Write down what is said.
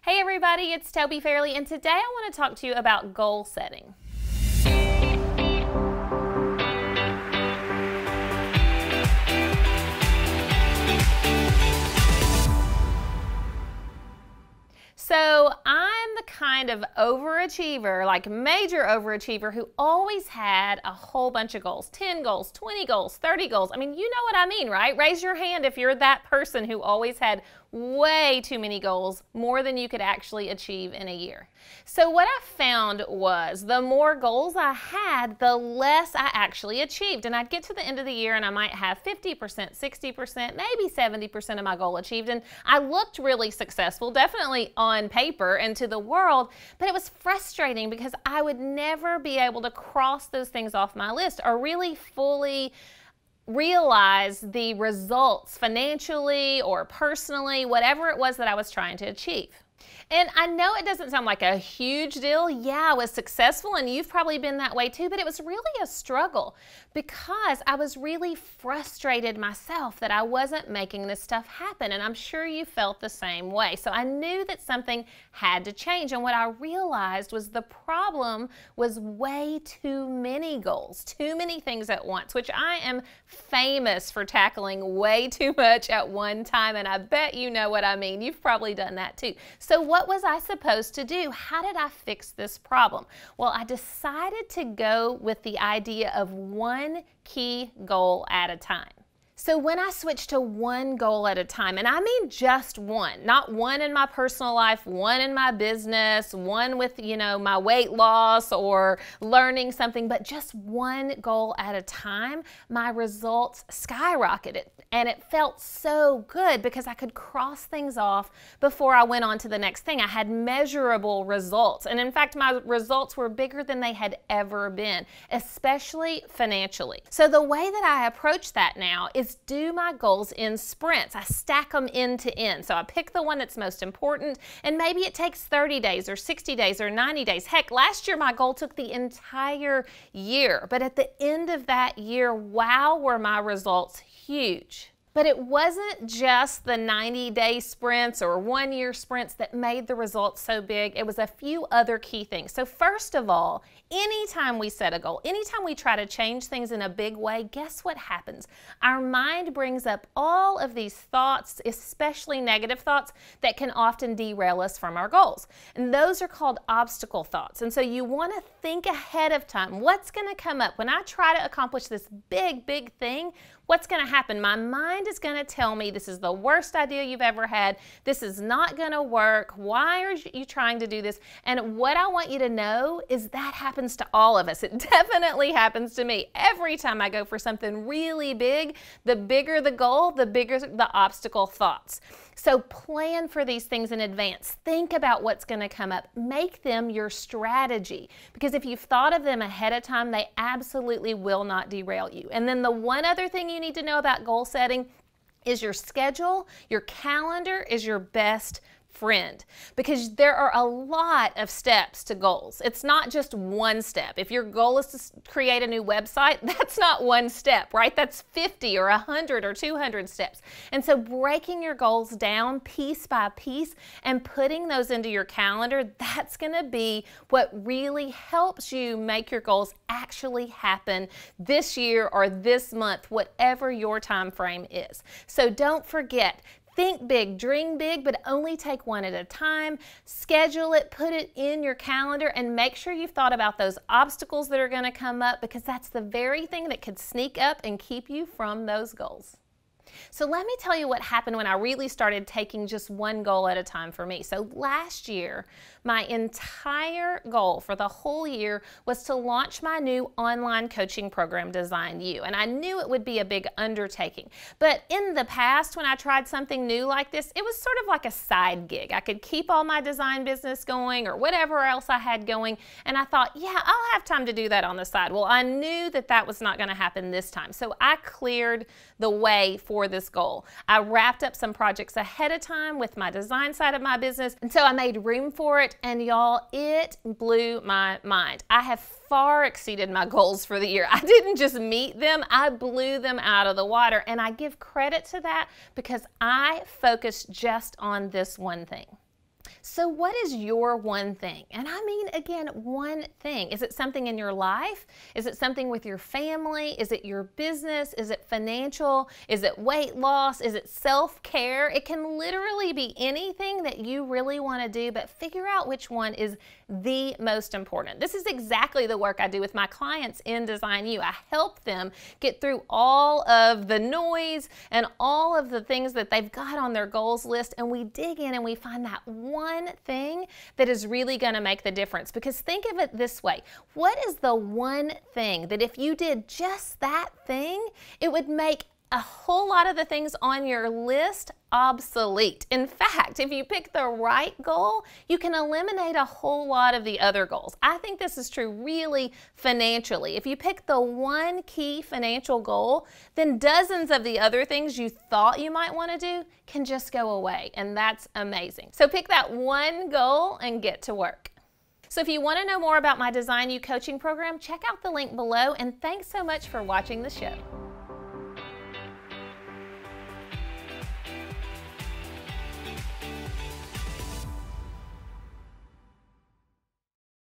Hey everybody, it's Toby Fairley, and today I want to talk to you about goal setting. So I'm the kind of overachiever, like major overachiever, who always had a whole bunch of goals, 10 goals, 20 goals, 30 goals. I mean, you know what I mean, right? Raise your hand if you're that person who always had way too many goals, more than you could actually achieve in a year. So what I found was the more goals I had, the less I actually achieved. And I'd get to the end of the year and I might have 50%, 60%, maybe 70% of my goal achieved. And I looked really successful, definitely on paper and to the world, but it was frustrating because I would never be able to cross those things off my list or really fully realize the results financially or personally, whatever it was that I was trying to achieve. And I know it doesn't sound like a huge deal. Yeah, I was successful and you've probably been that way too, but it was really a struggle because I was really frustrated myself that I wasn't making this stuff happen. And I'm sure you felt the same way. So I knew that something had to change. And what I realized was the problem was way too many goals, too many things at once, which I am famous for tackling way too much at one time. And I bet you know what I mean. You've probably done that too. So what was I supposed to do? How did I fix this problem? Well, I decided to go with the idea of one key goal at a time. So when I switched to one goal at a time, and I mean just one, not one in my personal life, one in my business, one with, my weight loss or learning something, but just one goal at a time, my results skyrocketed. And it felt so good because I could cross things off before I went on to the next thing. I had measurable results. And in fact, my results were bigger than they had ever been, especially financially. So the way that I approach that now is do my goals in sprints. I stack them end to end. So I pick the one that's most important, and maybe it takes 30 days or 60 days or 90 days. Heck, last year my goal took the entire year. But at the end of that year, wow, were my results huge. But it wasn't just the 90-day sprints or one-year sprints that made the results so big. It was a few other key things. So first of all, anytime we set a goal, anytime we try to change things in a big way, guess what happens? Our mind brings up all of these thoughts, especially negative thoughts, that can often derail us from our goals. And those are called obstacle thoughts. And so you want to think ahead of time. What's going to come up? When I try to accomplish this big thing, what's going to happen? My mind is going to tell me this is the worst idea you've ever had. This is not going to work. Why are you trying to do this? And what I want you to know is that happens to all of us. It definitely happens to me. Every time I go for something really big, the bigger the goal, the bigger the obstacle thoughts. So plan for these things in advance. Think about what's going to come up. Make them your strategy, because if you've thought of them ahead of time, they absolutely will not derail you. And then the one other thing you need to know about goal setting is your schedule. Your calendar is your best friend, because there are a lot of steps to goals. It's not just one step. If your goal is to create a new website, that's not one step, right? That's 50 or 100 or 200 steps. And so breaking your goals down piece by piece and putting those into your calendar, that's going to be what really helps you make your goals actually happen this year or this month, whatever your time frame is. So don't forget, think big, dream big, but only take one at a time. Schedule it, put it in your calendar, and make sure you've thought about those obstacles that are going to come up, because that's the very thing that could sneak up and keep you from those goals. So let me tell you what happened when I really started taking just one goal at a time for me. So last year, my entire goal for the whole year was to launch my new online coaching program, DesignYou. And I knew it would be a big undertaking. But in the past, when I tried something new like this, it was sort of like a side gig. I could keep all my design business going or whatever else I had going. And I thought, yeah, I'll have time to do that on the side. Well, I knew that that was not going to happen this time. So I cleared the way for this goal. I wrapped up some projects ahead of time with my design side of my business, and so I made room for it, and y'all, it blew my mind. I have far exceeded my goals for the year. I didn't just meet them, I blew them out of the water, and I give credit to that because I focused just on this one thing. So what is your one thing? And I mean, again, one thing. Is it something in your life? Is it something with your family? Is it your business? Is it financial? Is it weight loss? Is it self-care? It can literally be anything that you really want to do, but figure out which one is the most important. This is exactly the work I do with my clients in DesignYou. I help them get through all of the noise and all of the things that they've got on their goals list, and we dig in and we find that one thing that is really going to make the difference. Because think of it this way: what is the one thing that if you did just that thing, it would make a whole lot of the things on your list obsolete? In fact, if you pick the right goal, you can eliminate a whole lot of the other goals. I think this is true really financially. If you pick the one key financial goal, then dozens of the other things you thought you might want to do can just go away, and that's amazing. So pick that one goal and get to work. So if you want to know more about my DesignYou coaching program, check out the link below, and thanks so much for watching the show.